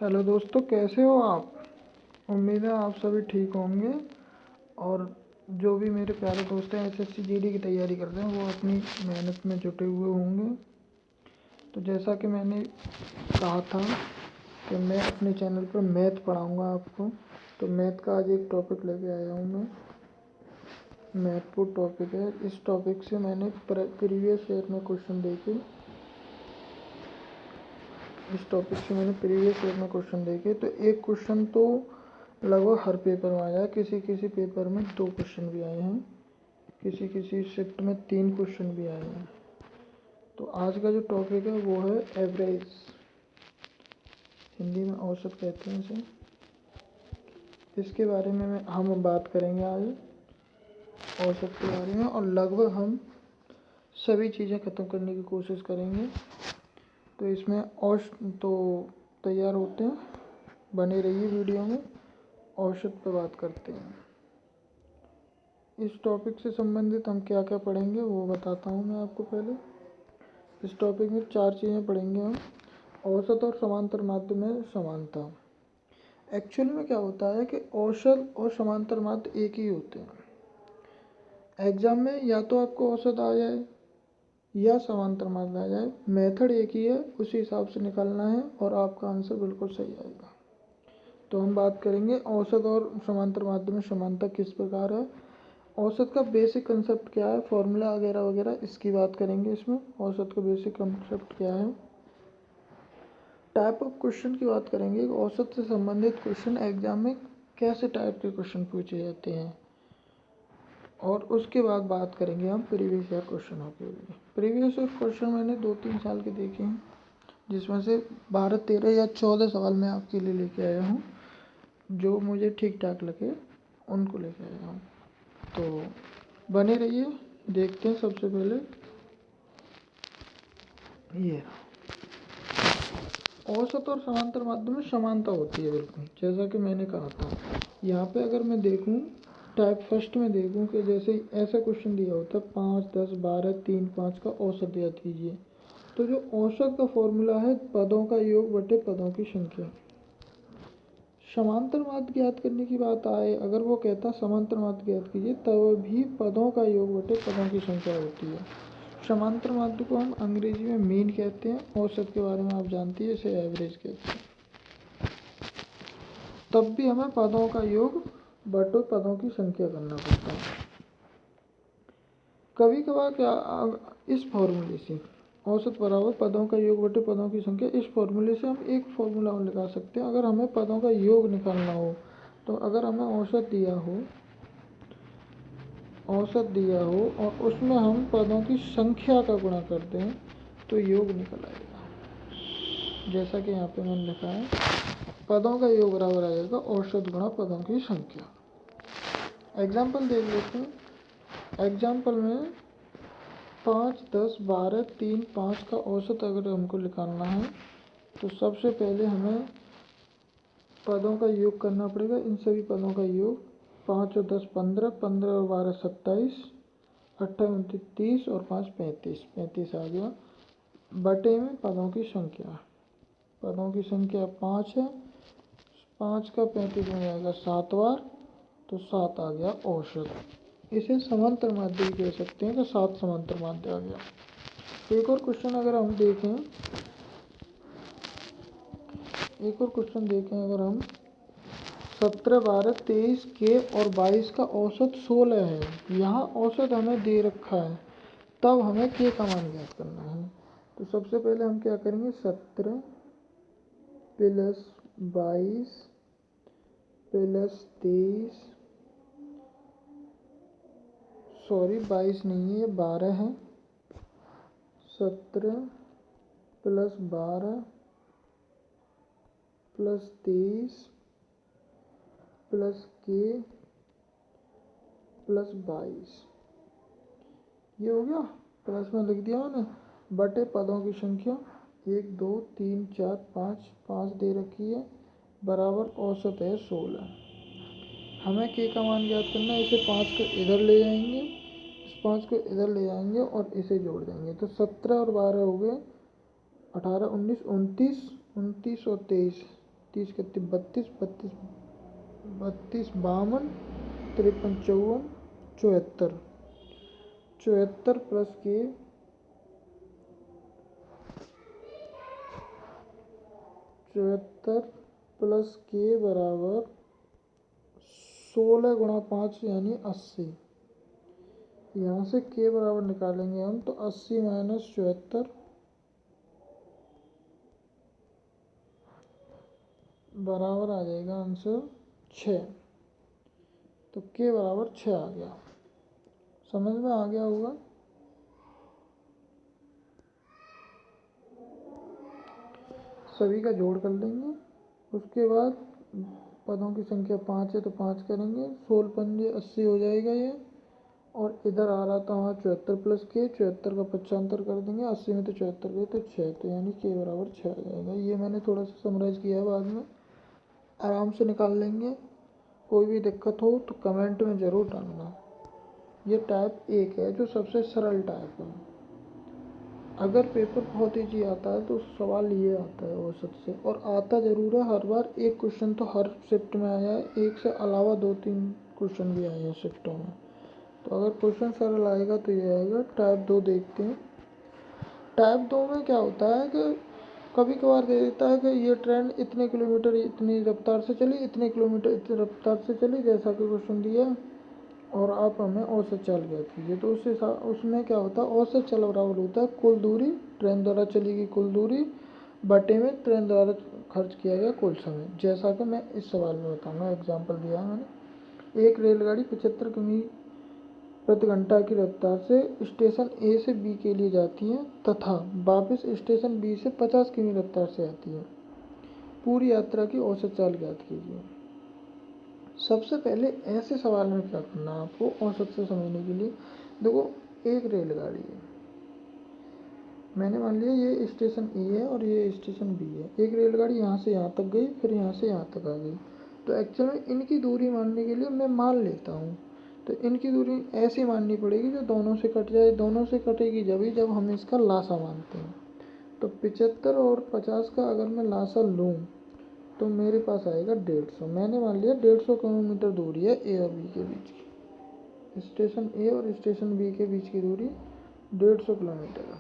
Hello दोस्तों, कैसे हो आप। उम्मीद है आप सभी ठीक होंगे। और जो भी मेरे प्यारे दोस्त हैं एसएससी जीडी की तैयारी कर रहे हैं वो अपनी मेहनत में जुटे हुए होंगे। तो जैसा कि मैंने कहा था कि मैं अपने चैनल पर मैथ पढ़ाऊंगा आपको, तो मैथ का आज एक टॉपिक लेके आया हूँ मैं। महत्वपूर्ण टॉपिक है। इस टॉपिक से मैंने प्रीवियस ईयर में क्वेश्चन देखे तो एक क्वेश्चन तो लगभग हर पेपर में आया है। किसी किसी पेपर में 2 क्वेश्चन भी आए हैं, किसी किसी शिफ्ट में 3 क्वेश्चन भी आए हैं। तो आज का जो टॉपिक है वो है एवरेज, हिंदी में औसत कहते हैं इसे। इसके बारे में हम बात करेंगे आज, औसत के बारे में, और लगभग हम सभी चीज़ें ख़त्म करने की कोशिश करेंगे। तो इसमें तो तैयार होते हैं, बने रहिए वीडियो में। औसत पर बात करते हैं। इस टॉपिक से संबंधित हम क्या क्या पढ़ेंगे वो बताता हूँ मैं आपको। पहले इस टॉपिक में 4 चीज़ें पढ़ेंगे हम। औसत और समांतर माध्य में समानता। एक्चुअली में क्या होता है कि औसत और समांतर माध्य एक ही होते हैं। एग्ज़ाम में या तो आपको औसत आ जाए या समांतर माध्य आ जाए, मेथड एक ही है, उसी हिसाब से निकालना है और आपका आंसर बिल्कुल सही आएगा। तो हम बात करेंगे औसत और समांतर माध्य में समानता किस प्रकार है, औसत का बेसिक कंसेप्ट क्या है, फॉर्मूला वगैरह वगैरह इसकी बात करेंगे इसमें। औसत का बेसिक कंसेप्ट क्या है, टाइप ऑफ क्वेश्चन की बात करेंगे। औसत से संबंधित क्वेश्चन एग्जाम में कैसे टाइप के क्वेश्चन पूछे जाते हैं, और उसके बाद बात करेंगे हम प्रीवियस ईयर क्वेश्चनों के लिए। प्रीवियस ईयर क्वेश्चन मैंने 2-3 साल के देखे हैं, जिसमें से 12, 13 या 14 सवाल मैं आपके लिए लेके आया हूँ। जो मुझे ठीक ठाक लगे उनको लेके आया हूँ। तो बने रहिए, देखते हैं। सबसे पहले ये औसत और समांतर माध्य में समानता होती है, बिल्कुल जैसा कि मैंने कहा था। यहाँ पे अगर मैं देखूँ टाइप फर्स्ट में देखूँ कि जैसे ऐसा क्वेश्चन दिया होता है 5, 10, 12, 3, 5 का औसत ज्ञात कीजिए। तो जो औसत का फॉर्मूला है पदों का योग बटे पदों की संख्या। समांतर माध्य ज्ञात करने की बात आए, अगर वो कहता समांतर माध्य ज्ञात कीजिए, तब भी पदों का योग बटे पदों की संख्या होती है। समांतर माध्य को हम अंग्रेजी में मीन कहते हैं, औसत के बारे में आप जानती है इसे एवरेज कहते हैं। तब भी हमें पदों का योग बटे पदों की संख्या करना पड़ता है। कभी कभार क्या इस फॉर्मूले से औसत बराबर पदों का योग बटे पदों की संख्या, इस फॉर्मूले से हम एक फॉर्मूला और लगा सकते हैं। अगर हमें पदों का योग निकालना हो, तो अगर हमें औसत दिया हो और उसमें हम पदों की संख्या का गुणा कर दें तो योग निकल आएगा। जैसा कि यहाँ पे मैंने लिखा है, पदों का योग बराबर आ जाएगा औसत गुणा पदों की संख्या। एग्जाम्पल देख लेते हैं। एग्जाम्पल में 5, 10, 12, 3, 5 का औसत अगर हमको निकालना है, तो सबसे पहले हमें पदों का योग करना पड़ेगा। इन सभी पदों का योग 5 और 10 15, 15 और 12 27, 28, 29, 30 और 5 35, 35 आ गया। बटे में पदों की संख्या, पदों की संख्या 5 है, 5 का 35 में जाएगा 7 बार, तो 7 आ गया औसत। इसे समांतर माध्य भी कह सकते हैं, तो 7 समांतर माध्य आ गया। एक और क्वेश्चन अगर हम देखें, अगर हम 17, 12, 23 के और 22 का औसत 16 है। यहाँ औसत हमें दे रखा है, तब हमें के का मान ज्ञात करना है। तो सबसे पहले हम क्या करेंगे, 17 प्लस 22 प्लस 23, सॉरी 22 नहीं है, ये 12 है। 17 प्लस 12 प्लस 23 प्लस के प्लस 22, ये हो गया। प्लस में लिख दिया मैंने, बटे पदों की संख्या 1, 2, 3, 4, 5 दे रखी है, बराबर औसत है 16। हमें के का मान ज्ञात करना है। इसे 5 को इधर ले जाएंगे, इस 5 को इधर ले जाएंगे और इसे जोड़ देंगे, तो 17 और 12 हो गए 18, 19, 29, 29 और 23, 30 के 32, 32 32 52, 53 54, 74, 74 प्लस के 74 प्लस के बराबर 16 गुणा 5 यानी 80। यहाँ से के बराबर निकालेंगे हम तो 80 माइनस 74 बराबर आ जाएगा आंसर 6। तो के बराबर 6 आ गया। समझ में आ गया होगा। सभी का जोड़ कर लेंगे। उसके बाद पदों की संख्या 5 है तो 5 करेंगे, 16 पंजे 80 हो जाएगा ये। और इधर आ रहा था वहाँ 74 प्लस के, 74 का 75 कर देंगे, 80 में तो 74 गए तो 6, तो यानी के बराबर 6 आ जाएगा। ये मैंने थोड़ा सा समराइज किया है, बाद में आराम से निकाल लेंगे। कोई भी दिक्कत हो तो कमेंट में ज़रूर डालना। ये टाइप 1 है जो सबसे सरल टाइप है। अगर पेपर बहुत ईजी आता है तो सवाल ये आता है औसत से, और आता ज़रूर है हर बार। एक क्वेश्चन तो हर शिफ्ट में आया है, एक से अलावा 2-3 क्वेश्चन भी आए हैं शिफ्टों में। तो अगर क्वेश्चन सरल आएगा तो ये आएगा। टाइप 2 देखते हैं। टाइप 2 में क्या होता है कि कभी कभार दे देता है कि ये ट्रेन इतने किलोमीटर इतनी रफ्तार से चली, इतने किलोमीटर इतनी रफ्तार से चली, जैसा कि क्वेश्चन दिया, और आप हमें औसत चाल ज्ञात कीजिए। तो उसमें क्या होता है, औसत चाल बराबर होता है कुल दूरी, ट्रेन द्वारा चली गई कुल दूरी बटे में ट्रेन द्वारा खर्च किया गया कुल समय। जैसा कि मैं इस सवाल में बताऊंगा, एग्जाम्पल दिया है मैंने। एक रेलगाड़ी 75 किमी प्रति घंटा की रफ्तार से स्टेशन ए से बी के लिए जाती है तथा वापस स्टेशन बी से 50 किमी रफ्तार से आती है। पूरी यात्रा की औसत चाल ज्ञात कीजिए। सबसे पहले ऐसे सवाल में क्या करना है आपको औसत से समझने के लिए। देखो, एक रेलगाड़ी है, मैंने मान लिया ये स्टेशन ए है और ये स्टेशन बी है। एक रेलगाड़ी यहाँ से यहाँ तक गई, फिर यहाँ से यहाँ तक आ गई। तो एक्चुअल में इनकी दूरी मानने के लिए मैं मान लेता हूँ, तो इनकी दूरी ऐसी माननी पड़ेगी जो दोनों से कट जाए। दोनों से कटेगी जब हम इसका लासा मानते हैं। तो 75 और 50 का अगर मैं लासा लूँ तो मेरे पास आएगा 150। मैंने मान लिया 150 किलोमीटर दूरी है ए और बी के बीच की। स्टेशन ए और स्टेशन बी के बीच की दूरी 150 किलोमीटर है।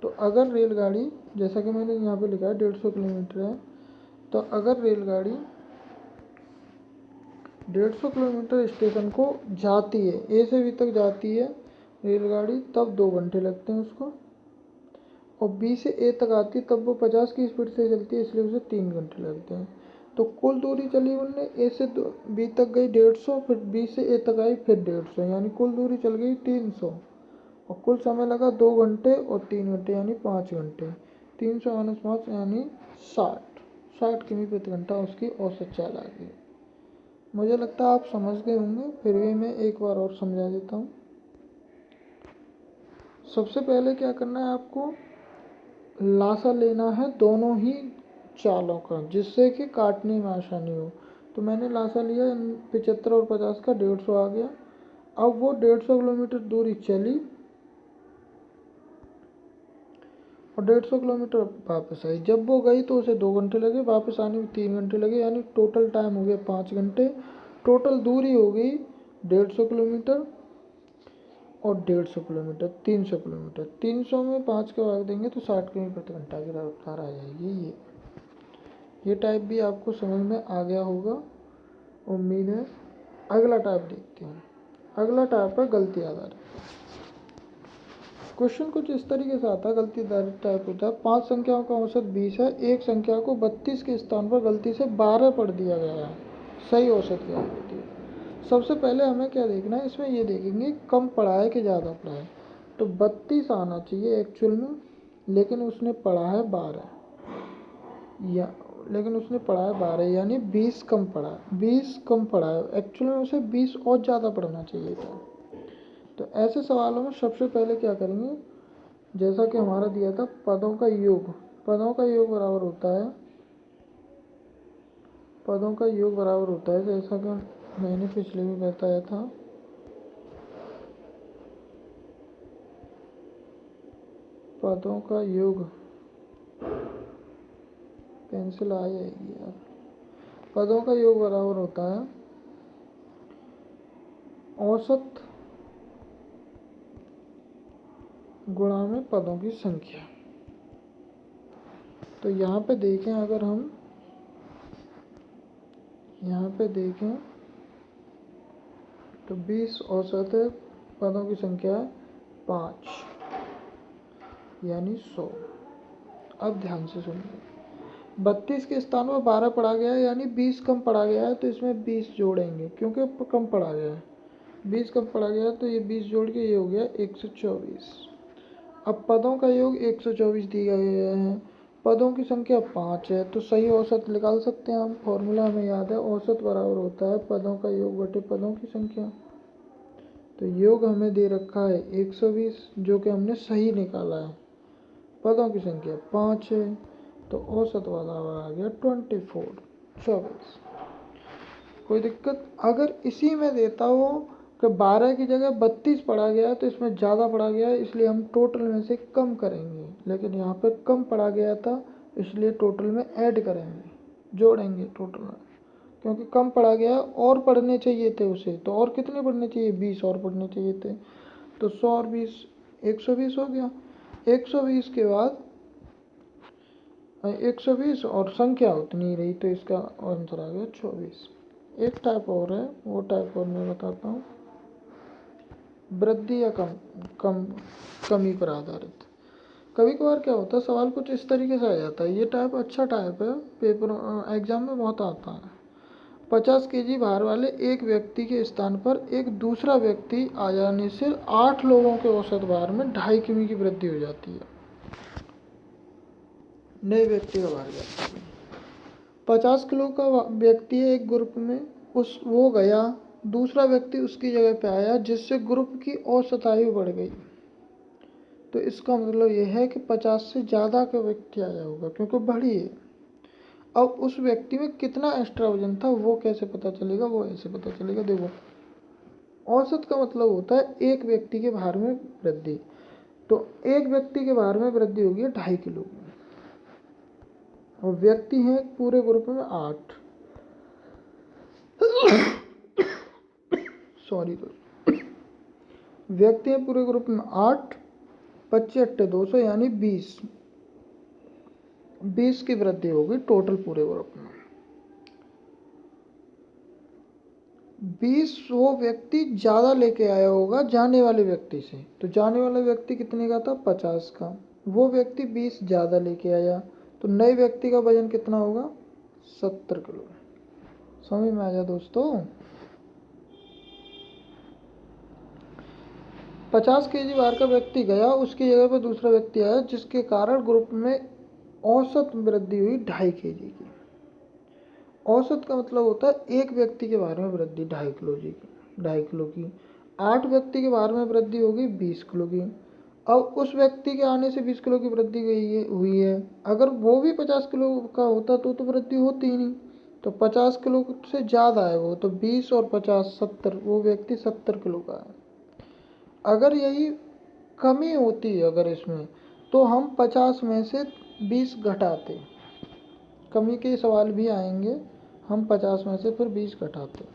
तो अगर रेलगाड़ी, जैसा कि मैंने यहाँ पे लिखा है 150 किलोमीटर है, तो अगर रेलगाड़ी 150 किलोमीटर स्टेशन को जाती है, ए से बी तक जाती है रेलगाड़ी, तब 2 घंटे लगते हैं उसको। और बी से ए तक आती है तब वो 50 की स्पीड से चलती है, इसलिए उसे 3 घंटे लगते हैं। तो कुल दूरी चली उनने, ए से बी तक गई 150, फिर बी से ए तक आई फिर 150, यानी कुल दूरी चल गई 300। और कुल समय लगा 2 घंटे और 3 घंटे यानी 5 घंटे। 300 माइनस 5 यानी 60 किमी प्रति घंटा उसकी औसत चाल आ गई। मुझे लगता है आप समझ गए होंगे, फिर भी मैं एक बार और समझा देता हूँ। सबसे पहले क्या करना है आपको, लासा लेना है दोनों ही चालों का, जिससे कि काटने में आसानी हो। तो मैंने लासा लिया 75 और 50 का, 150 आ गया। अब वो 150 किलोमीटर दूरी चली और 150 किलोमीटर वापस आई। जब वो गई तो उसे 2 घंटे लगे, वापस आने में 3 घंटे लगे, यानी टोटल टाइम हो गया 5 घंटे। टोटल दूरी हो गई 150 किलोमीटर और 150 किलोमीटर, 300 किलोमीटर। 300 में 5 का भाग देंगे तो 60 किमी प्रति घंटा की रफ्तार आ जाएगी। ये टाइप भी आपको समझ में आ गया होगा, उम्मीद है। अगला टाइप देखते हैं। अगला टाइप है गलती आधारित। क्वेश्चन कुछ इस तरीके से आता है। गलती आधारित टाइप होता है, 5 संख्याओं का औसत 20 है, एक संख्या को 32 के स्थान पर गलती से 12 पढ़ दिया गया है, सही औसत क्या होती है। सबसे पहले हमें क्या देखना है, इसमें ये देखेंगे कम पढ़ा है कि ज़्यादा पढ़ा है। तो 32 आना चाहिए एक्चुअल में, लेकिन उसने पढ़ा है 12, या लेकिन उसने पढ़ा है 12, यानी 20 कम पढ़ा है। 20 कम पढ़ा है, एक्चुअल में उसे 20 और ज़्यादा पढ़ना चाहिए था। तो ऐसे सवालों में सबसे पहले क्या करेंगे, जैसा कि हमारा दिया था पदों का योग। पदों का योग बराबर होता है, पदों का योग बराबर होता है, जैसा कि मैंने पिछले भी बताया था, पदों का योग पेंसिल आ जाएगी यार। पदों का योग बराबर होता है औसत गुणा में पदों की संख्या। तो यहाँ पे देखें, अगर हम यहाँ पे देखें तो 20 औसत है, पदों की संख्या है 5 यानी 100। अब ध्यान से सुनिए, 32 के स्थान पर 12 पढ़ा गया है यानी 20 कम पढ़ा गया है, तो इसमें 20 जोड़ेंगे क्योंकि कम पढ़ा गया है। 20 कम पढ़ा गया है तो ये 20 जोड़ के ये हो गया 124। अब पदों का योग 124 दिया गया है, पदों की संख्या 5 है, तो सही औसत निकाल सकते हैं हम। फॉर्मूला हमें याद है, औसत बराबर होता है पदों का योग बटे पदों की संख्या। तो योग हमें दे रखा है 120 जो कि हमने सही निकाला है, पदों की संख्या 5 है, तो औसत बराबर आ गया 24। कोई दिक्कत? अगर इसी में देता हो कि 12 की जगह 32 पढ़ा गया है तो इसमें ज़्यादा पढ़ा गया है, इसलिए हम टोटल में से कम करेंगे, लेकिन यहाँ पे कम पढ़ा गया था इसलिए टोटल में ऐड करेंगे, जोड़ेंगे टोटल में, क्योंकि कम पढ़ा गया और पढ़ने चाहिए थे उसे, तो और कितने पढ़ने चाहिए? 20 और पढ़ने चाहिए थे। तो 100 और 20 120 हो गया। 120 के बाद 120 और संख्या उतनी ही रही, तो इसका आंसर आ गया 24। एक टाइप और है, वो टाइप और मैं बताता हूँ, वृद्धि या कमी पर आधारित। कभी कभार क्या होता है, सवाल कुछ इस तरीके से आ जाता है, ये टाइप अच्छा टाइप है, पेपर एग्जाम में बहुत आता है। 50 केजी भार वाले एक व्यक्ति के स्थान पर एक दूसरा व्यक्ति आ जाने से 8 लोगों के औसत भार में 2.5 किमी की वृद्धि हो जाती है। नए व्यक्ति का भार जाता है, 50 किलो का व्यक्ति है एक ग्रुप में, वो गया, दूसरा व्यक्ति उसकी जगह पे आया, जिससे ग्रुप की औसत आयु बढ़ गई। तो इसका मतलब यह है कि 50 से ज़्यादा का व्यक्ति आया होगा क्योंकि बढ़ी है। अब उस व्यक्ति में कितना एक्स्ट्रा वजन था वो कैसे पता चलेगा? वो ऐसे पता चलेगा, देखो, औसत का मतलब होता है एक व्यक्ति के भार में वृद्धि, तो एक व्यक्ति के भार में वृद्धि होगी 2.5 किलो की, और व्यक्ति हैं पूरे ग्रुप में 8 सॉरी व्यक्ति हैं पूरे ग्रुप में 8, 25 8 200 यानी 20 की वृद्धि होगी टोटल पूरे ग्रुप में। 20 वो व्यक्ति ज़्यादा लेके आया होगा जाने वाले व्यक्ति से, तो जाने वाला व्यक्ति कितने का था? 50 का, वो व्यक्ति 20 ज़्यादा लेके आया, तो नए व्यक्ति का वजन कितना होगा? 70 किलो। समझ में आया दोस्तों? 50 केजी भार का व्यक्ति गया, उसकी जगह पर दूसरा व्यक्ति आया, जिसके कारण ग्रुप में औसत वृद्धि हुई 2.5 केजी की। औसत का मतलब होता है एक व्यक्ति के भार में वृद्धि 2.5 किलो की। 8 व्यक्ति के भार में वृद्धि होगी 20 किलो की। अब उस व्यक्ति के आने से 20 किलो की वृद्धि हुई है। अगर वो भी 50 किलो का होता तो वृद्धि होती ही नहीं, तो 50 किलो से ज़्यादा है वो, तो 20 और 50 70, वो व्यक्ति 70 किलो का है। अगर यही कमी होती है अगर इसमें, तो हम 50 में से 20 घटाते, कमी के सवाल भी आएंगे, हम 50 में से फिर 20 घटाते।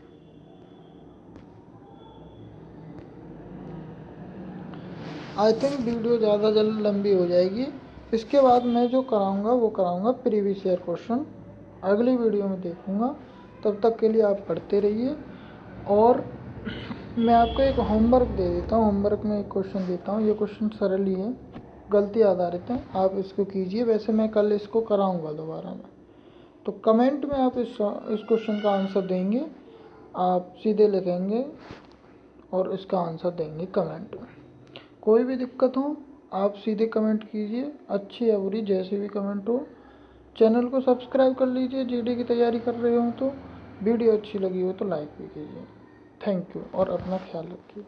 आई थिंक वीडियो ज़्यादा जल्द लंबी हो जाएगी। इसके बाद मैं जो कराऊंगा वो कराऊंगा प्रीवियस ईयर क्वेश्चन, अगली वीडियो में देखूंगा। तब तक के लिए आप पढ़ते रहिए, और मैं आपको एक होमवर्क दे देता हूँ। होमवर्क में एक क्वेश्चन देता हूँ, ये क्वेश्चन सरल ही है, गलती आधारित है, आप इसको कीजिए। वैसे मैं कल इसको कराऊंगा दोबारा में, तो कमेंट में आप इस क्वेश्चन का आंसर देंगे, आप सीधे लिखेंगे और इसका आंसर देंगे कमेंट में। कोई भी दिक्कत हो आप सीधे कमेंट कीजिए, अच्छी या बुरी जैसे भी कमेंट हो। चैनल को सब्सक्राइब कर लीजिए, जीडी की तैयारी कर रहे हो तो। वीडियो अच्छी लगी हो तो लाइक भी कीजिए। थैंक यू, और अपना ख्याल रखिए।